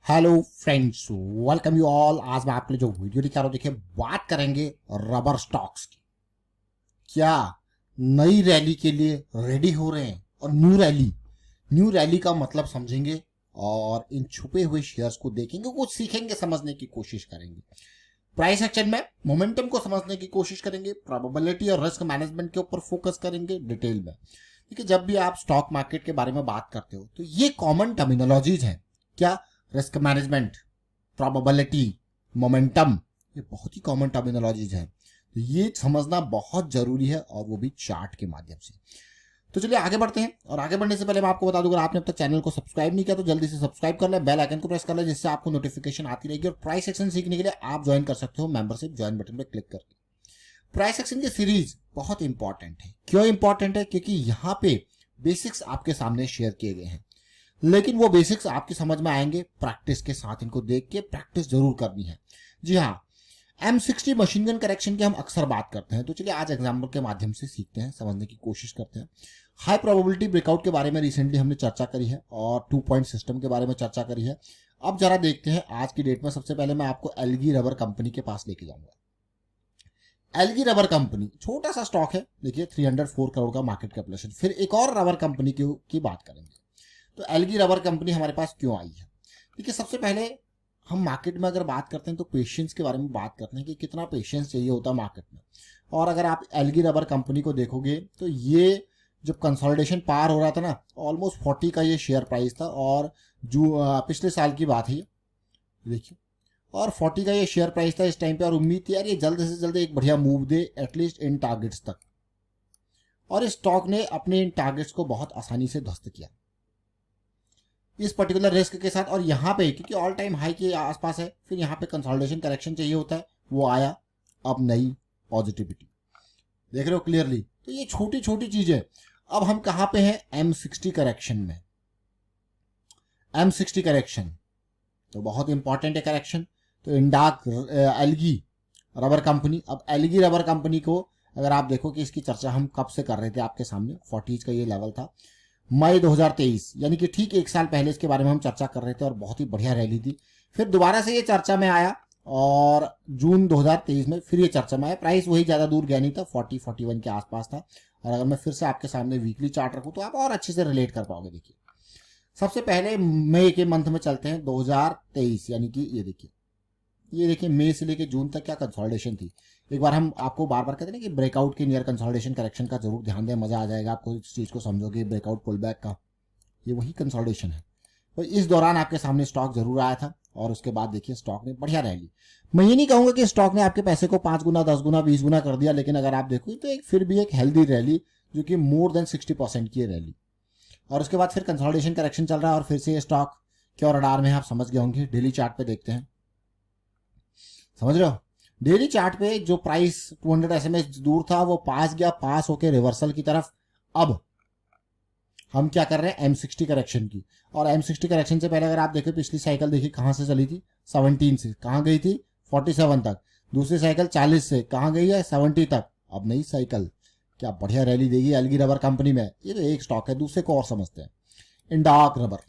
Hello friends, welcome you all. आज मैं आपके लिए जो वीडियो लेकर आ रहा हूं, देखिए बात करेंगे रबर स्टॉक्स की। क्या नई रैली के लिए रेडी हो रहे हैं? और न्यू रैली का मतलब समझेंगे और इन छुपे हुए शेयर्स को देखेंगे, कुछ सीखेंगे, समझने की कोशिश करेंगे। प्राइस एक्शन में मोमेंटम को समझने की कोशिश करेंगे, प्रोबेबिलिटी और रिस्क मैनेजमेंट के ऊपर फोकस करेंगे डिटेल में। देखिए, जब भी आप स्टॉक मार्केट के बारे में बात करते हो तो ये कॉमन टर्मिनोलॉजीज हैं। क्या? रिस्क मैनेजमेंट, प्रोबेबिलिटी, मोमेंटम, ये बहुत ही कॉमन टर्मिनोलॉजीज हैं। तो ये समझना बहुत जरूरी है, और वो भी चार्ट के माध्यम से। तो चलिए आगे बढ़ते हैं। और आगे बढ़ने से पहले मैं आपको बता दूं, अगर आपने अब तक चैनल को सब्सक्राइब नहीं किया तो जल्दी से सब्सक्राइब कर ले, बेल आइकन को प्रेस कर ले, जिससे आपको नोटिफिकेशन आती रहेगी। और प्राइस एक्शन सीखने के लिए आप ज्वाइन कर सकते हो मेंबरशिप ज्वाइन बटन पर क्लिक करके। प्राइस एक्शन की सीरीज बहुत इंपॉर्टेंट है। क्यों इंपॉर्टेंट है? क्योंकि यहाँ पे बेसिक्स आपके सामने शेयर किए गए हैं, लेकिन वो बेसिक्स आपकी समझ में आएंगे प्रैक्टिस के साथ। इनको देख के प्रैक्टिस जरूर करनी है। जी हाँ, M60 मशीन गन करेक्शन की हम अक्सर बात करते हैं, तो चलिए आज एग्जाम्पल के माध्यम से सीखते हैं, समझने की कोशिश करते हैं। हाई प्रोबेबिलिटी ब्रेकआउट के बारे में रिसेंटली हमने चर्चा करी है, और 2 पॉइंट सिस्टम के बारे में चर्चा करी है। अब जरा देखते हैं आज की डेट में। सबसे पहले मैं आपको एलगी रबर कंपनी के पास लेके जाऊंगा। एलगी रबर कंपनी छोटा सा स्टॉक है, देखिए 304 करोड़ का मार्केट कैपिटलाइजेशन। फिर एक और रबर कंपनी की बात करेंगे। तो एलगी रबर कंपनी हमारे पास क्यों आई है? देखिए, सबसे पहले हम मार्केट में अगर बात करते हैं तो पेशेंस के बारे में बात करते हैं कि कितना पेशेंस चाहिए होता है मार्केट में। और अगर आप एलगी रबर कंपनी को देखोगे तो ये जब कंसोलिडेशन पार हो रहा था ना, ऑलमोस्ट 40 का ये शेयर प्राइस था। और जो पिछले साल की बात है, देखिए, और 40 का ये शेयर प्राइस था इस टाइम पे। और उम्मीद थी यार ये जल्द से जल्द एक बढ़िया move they, at least in targets तक। और इस स्टॉक ने अपने इन टारगेट्स को बहुत आसानी से ध्वस्त किया इस पर्टिकुलर रिस्क के साथ। और यहाँ पे क्योंकि ऑल टाइम हाई के आसपास है, फिर यहाँ पे कंसोलिडेशन करेक्शन चाहिए होता है, वो आया। अब नई पॉजिटिविटी देख रहे हो क्लियरली। तो ये छोटी छोटी चीजें। अब हम कहाँ पे हैं? M60 करेक्शन में। M60 करेक्शन तो बहुत इंपॉर्टेंट है करेक्शन। तो इंडाक एलगी रबर कंपनी। अब एलगी रबर कंपनी को अगर आप देखो कि इसकी चर्चा हम कब से कर रहे थे आपके सामने, 40 का ये लेवल था मई 2023, यानी कि ठीक एक साल पहले इसके बारे में हम चर्चा कर रहे थे, और बहुत ही बढ़िया रैली थी। फिर दोबारा से ये चर्चा में आया, और जून 2023 में फिर ये चर्चा में आया। प्राइस वही ज्यादा दूर गया नहीं था, 40-41 के आसपास था। और अगर मैं फिर से आपके सामने वीकली चार्ट रखूं तो आप और अच्छे से रिलेट कर पाओगे। देखिए, सबसे पहले मई के मंथ में चलते हैं, 2023, यानी कि ये देखिए मई से लेके जून तक क्या कंसोलिडेशन थी। एक बार हम आपको बार बार कहते हैं कि ब्रेकआउट के नियर कंसोलिडेशन करेक्शन का जरूर ध्यान दें, मजा आ जाएगा आपको इस चीज को समझोगे। ब्रेकआउट पुल बैक का ये वही कंसोलिडेशन है। तो इस दौरान आपके सामने स्टॉक जरूर आया था, और उसके बाद देखिए स्टॉक ने बढ़िया रैली। मैं ये नहीं कहूंगा कि स्टॉक ने आपके पैसे को 5 गुना, 10 गुना, 20 गुना कर दिया, लेकिन अगर आप देखो तो फिर भी एक हेल्दी रैली, जो कि मोर देन 60% की रैली। और उसके बाद फिर कंसोलिडेशन करेक्शन चल रहा है, और फिर से ये स्टॉक क्यों रडार में, आप समझ गए होंगे। डेली चार्ट पे देखते हैं, समझ रहे हो। डेली चार्ट पे जो प्राइस 200 SMS दूर था, वो पास होकर रिवर्सल की तरफ। अब हम क्या कर रहे हैं? M60 करेक्शन की। और M60 करेक्शन से पहले अगर आप देखें पिछली साइकिल, देखिए कहां से चली थी? 17 से कहां गई थी? 47 तक। दूसरी साइकिल 40 से कहां गई है? 70 तक। अब नई साइकिल क्या बढ़िया रैली देगी एलगी रबर कंपनी में। ये तो एक स्टॉक है, दूसरे को और समझते हैं। इंडाक रबर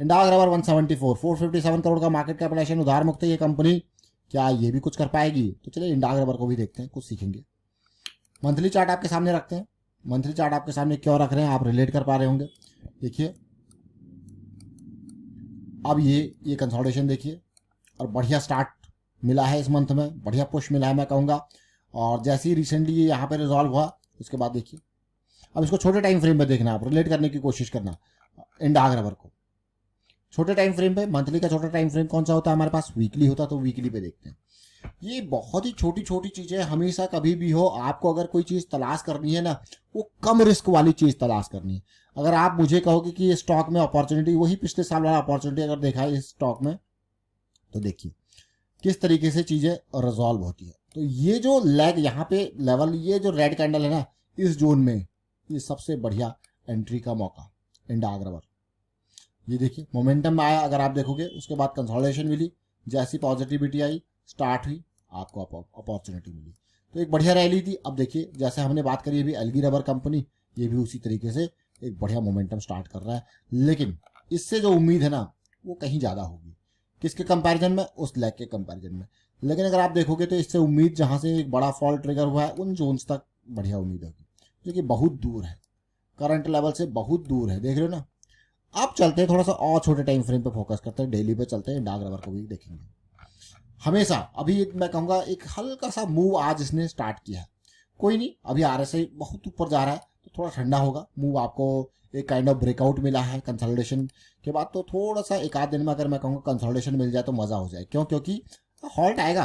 174, 457 करोड़ का मार्केट कैपिटलाइजेशन, उधार मुक्त है ये कंपनी। क्या ये भी कुछ कर पाएगी? तो चलिए इंडाक रबर को भी देखते हैं, कुछ सीखेंगे। मंथली चार्ट आपके सामने रखते हैं। मंथली चार्ट आपके सामने क्यों रख रहे हैं, आप रिलेट कर पा रहे होंगे। देखिए, अब ये कंसोलिडेशन देखिए, और बढ़िया स्टार्ट मिला है इस मंथ में, बढ़िया पुश मिला है मैं कहूंगा। और जैसे ही रिसेंटली ये यहाँ पे रिजॉल्व हुआ, उसके बाद देखिए, अब इसको छोटे टाइम फ्रेम में देखना, आप रिलेट करने की कोशिश करना इंडाक रबर को छोटे टाइम फ्रेम पे। मंथली का छोटा टाइम फ्रेम कौन सा होता है हमारे पास? वीकली होता है, तो वीकली पे देखते हैं। ये बहुत ही छोटी छोटी चीजें। हमेशा कभी भी हो, आपको अगर कोई चीज तलाश करनी है ना, वो कम रिस्क वाली चीज तलाश करनी है। अगर आप मुझे कहोगे कि ये स्टॉक में अपॉर्चुनिटी, वही पिछले साल वाला अपॉर्चुनिटी अगर देखा है इस स्टॉक में, तो देखिए किस तरीके से चीजें रिजॉल्व होती है। तो ये जो लैग यहाँ पे लेवल, ये जो रेड कैंडल है ना, इस जोन में, ये सबसे बढ़िया एंट्री का मौका इंडाक रबर। ये देखिए मोमेंटम में आया, अगर आप देखोगे उसके बाद कंसोलिडेशन मिली, जैसी पॉजिटिविटी आई, स्टार्ट हुई, आपको अपॉर्चुनिटी मिली। तो एक बढ़िया रैली थी। अब देखिए जैसे हमने बात करी अभी एलगी रबर कंपनी, ये भी उसी तरीके से एक बढ़िया मोमेंटम स्टार्ट कर रहा है। लेकिन इससे जो उम्मीद है ना, वो कहीं ज़्यादा होगी। किसके कंपैरिजन में? उस लेग के कंपैरिजन में। लेकिन अगर आप देखोगे तो इससे उम्मीद जहाँ से एक बड़ा फॉल ट्रिगर हुआ है उन जोन्स तक बढ़िया उम्मीद होगी, जो कि बहुत दूर है, करंट लेवल से बहुत दूर है। देख रहे हो ना। अब चलते हैं थोड़ा सा और छोटे टाइम फ्रेम पे फोकस करते हैं, डेली पे चलते हैं, डार्क रबर को भी देखेंगे। हमेशा अभी मैं कहूँगा एक हल्का सा मूव आज इसने स्टार्ट किया है, कोई नहीं, अभी RSI बहुत ऊपर जा रहा है तो थोड़ा ठंडा होगा। मूव आपको एक काइंड ऑफ ब्रेकआउट मिला है कंसोलिडेशन के बाद, तो थोड़ा सा एक आध दिन में अगर मैं कहूँगा कंसोलिडेशन मिल जाए तो मज़ा हो जाए। क्यों? क्योंकि हॉल्ट आएगा,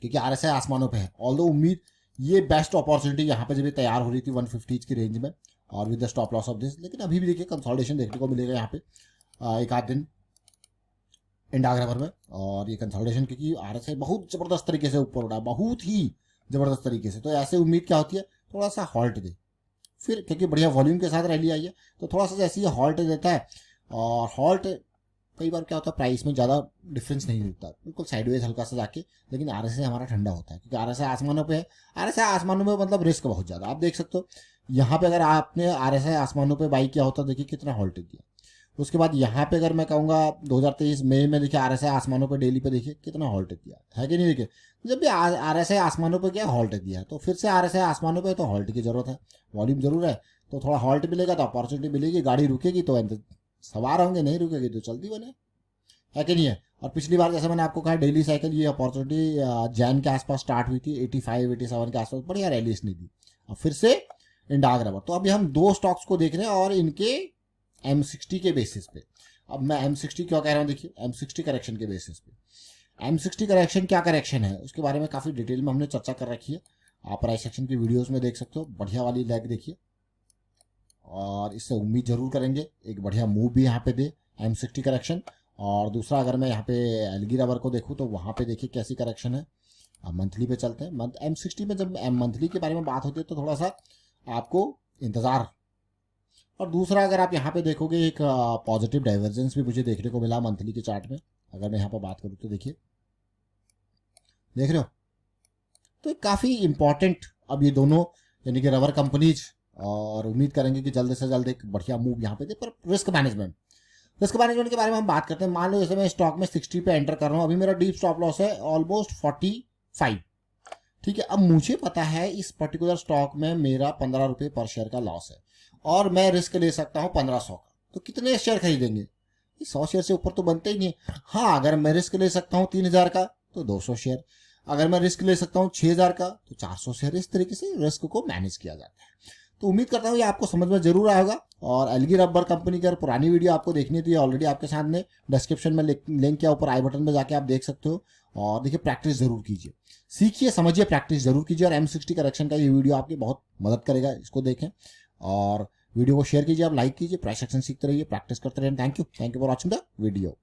क्योंकि RSI आसमानों पे है। ऑल्दो उम्मीद ये बेस्ट अपॉर्चुनिटी यहाँ पे जब भी तैयार हो रही थी 150 की रेंज में और with the stop loss of this, लेकिन अभी भी देखिए कंसोलिडेशन देखने को मिलेगा यहाँ पे एक आध दिन इन डार्क रबर में। और ये कंसोलिडेशन क्योंकि RSI बहुत ज़बरदस्त तरीके से ऊपर उड़ा, बहुत ही ज़बरदस्त तरीके से, तो ऐसे उम्मीद क्या होती है थोड़ा सा हॉल्ट दे, फिर क्योंकि बढ़िया वॉल्यूम के साथ रैली आई है तो थोड़ा सा जैसे ये हॉल्ट देता है। और हॉल्ट कई बार क्या होता है प्राइस में ज़्यादा डिफरेंस नहीं होता, बिल्कुल साइडवेज हल्का सा जाके, लेकिन RSI हमारा ठंडा होता है क्योंकि RSI आसमानों पे है। RSI आसमानों में मतलब रिस्क बहुत ज़्यादा, आप देख सकते हो यहाँ पे अगर आपने RSI आसमानों पे बाई किया होता देखिए कितना हॉल्ट दिया। उसके बाद यहाँ पे अगर मैं कहूँगा 2023 मई में देखिए RSI आसमानों पे डेली पे देखिए कितना हॉल्ट दिया है कि नहीं। देखिए जब भी RSI आसमानों पे क्या हॉल्ट दिया है तो फिर से RSI आसमानों पे तो हॉल्ट की जरूरत है, वॉल्यूम जरूर है, तो थोड़ा हॉल्ट मिलेगा तो अपॉर्चुनिटी मिलेगी, गाड़ी रुकेगी तो सवार होंगे, नहीं रुकेगी तो चलती बने, है कि नहीं है। और पिछली बार जैसे मैंने आपको कहा डेली साइकिल ये अपॉर्चुनिटी जैन के आसपास स्टार्ट हुई थी, 85 87 के आसपास बढ़िया रैली इसने दी, अब फिर से इन डार्क रबर। तो अभी हम दो स्टॉक्स को देख रहे हैं और इनके M60 के बेसिस पे। अब मैं M60 क्यों कह रहा हूँ, देखिए M60 करेक्शन के बेसिस पे। M60 करेक्शन क्या करेक्शन है उसके बारे में काफ़ी डिटेल में हमने चर्चा कर रखी है, आप प्राइस सेक्शन की वीडियोस में देख सकते हो। बढ़िया वाली लेग देखिए और इससे उम्मीद जरूर करेंगे एक बढ़िया मूव भी यहाँ पे दे M60 करेक्शन। और दूसरा अगर मैं यहाँ पे एलगी रबर को देखूँ तो वहाँ पे देखिए कैसी करेक्शन है। अब मंथली पे चलते हैं। M60 में जब मंथली के बारे में बात होती है तो थोड़ा सा आपको इंतज़ार। और दूसरा अगर आप यहाँ पे देखोगे एक पॉजिटिव डाइवर्जेंस भी मुझे देखने को मिला मंथली के चार्ट में, अगर मैं यहाँ पर बात करूँ तो देखिए देख रहे हो, तो काफ़ी इंपॉर्टेंट अब ये दोनों यानी कि रबर कंपनीज, और उम्मीद करेंगे कि जल्द से जल्द एक बढ़िया मूव यहाँ पे दे। पर रिस्क मैनेजमेंट के बारे में हम बात करते हैं। मान लो जैसे मैं स्टॉक में 60 पे एंटर कर रहा हूँ, अभी मेरा डीप स्टॉप लॉस है ऑलमोस्ट 45, ठीक है। अब मुझे पता है इस पर्टिकुलर स्टॉक में मेरा 15 रुपये पर शेयर का लॉस है और मैं रिस्क ले सकता हूँ 1500 का, तो कितने शेयर खरीदेंगे? 100 शेयर से ऊपर तो बनते ही नहीं। हाँ, अगर मैं रिस्क ले सकता हूँ 3000 का तो 200 शेयर, अगर मैं रिस्क ले सकता हूँ 6000 का तो 400 शेयर। इस तरीके से रिस्क को मैनेज किया जाता है। तो उम्मीद करता हूँ ये आपको समझ में जरूर आएगा। और एलगी रबर कंपनी की अगर पुरानी वीडियो आपको देखनी थी ऑलरेडी आपके सामने डिस्क्रिप्शन में लिंक या ऊपर आई बटन में जाके आप देख सकते हो। और देखिए प्रैक्टिस जरूर कीजिए, सीखिए समझिए, प्रैक्टिस जरूर कीजिए। और M60 करेक्शन का ये वीडियो आपकी बहुत मदद करेगा, इसको देखें और वीडियो को शेयर कीजिए, आप लाइक कीजिए, प्राइस एक्शन सीखते रहिए, प्रैक्टिस करते रहिए। Thank you for watching the video.